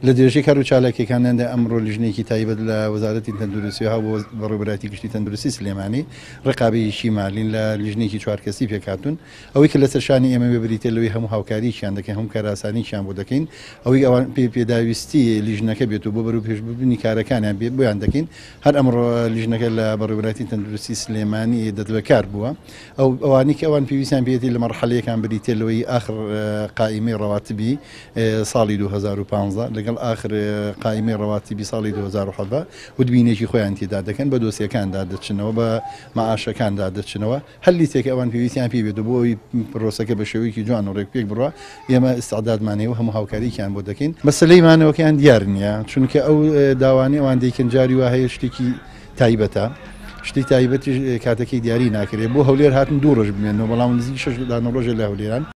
لە درێژەی کار و چالاکیەکانیاندا ئەمڕۆ لیژنێکی تایبەت لە وەزارەتی تەندروستیەوە بۆ بەڕێوەبەراتی گشتی تەندروستی سلێمانی ڕقابەیەکی مالین لە لیژنێکی چوارکەسی پێکهاتوون ئەوەی کە لە سەرشانی ئێمە ببریتە لەوەی هەموو هاوکاریشیان دەکەین هەموو کاراسانیشیان بۆ دەکەین ئەوەی ئەوان پێداویستی لیژنەکە بێت و بۆ بەرەو پێشبردننی کارەکانیان بێت بۆیان دەکەین هەر ئەمڕۆ لیژنەکە لە بەڕێوەبەراتی تەندروستی سلێمانی دەتبەکار بووە ئەوانی کە ئەوان پێویستیان بێتی لە مەرحەلەیەکان بریتێ لەوەی ئاخر قائیمەی ڕەواتبی ساڵی 2015 لەگەڵ ئاخر قائیمەی ڕەواتبی ساڵی 2017 وتبینێکی خۆیان تێدا دەکەن بە دۆسیەکاندا دەچنەوە بە مەعاشەکاندا دەچنەوە هەلی تێکە ئەوان پێویستیان پێ بێت بۆی پرۆسەکە بە شێوەیەکی جوان و ڕێک بڕوە ئێمە ئستعدادمانەوە هەموو هاوکاریکیان بۆ دەکەین مەسلەیمانەوەکیان دیار نییە چونکە ئەو داوانی ئەوان دەیکەن جاری وا هەیە شتێکی تایبەتە شتی تایبەتی کاتەکەی دیاری ناکرێت بۆ هەولێر هاتن 2 ڕۆژ بمێنەوە بەڵام نزیک 6 ڕۆژە لە هەولێران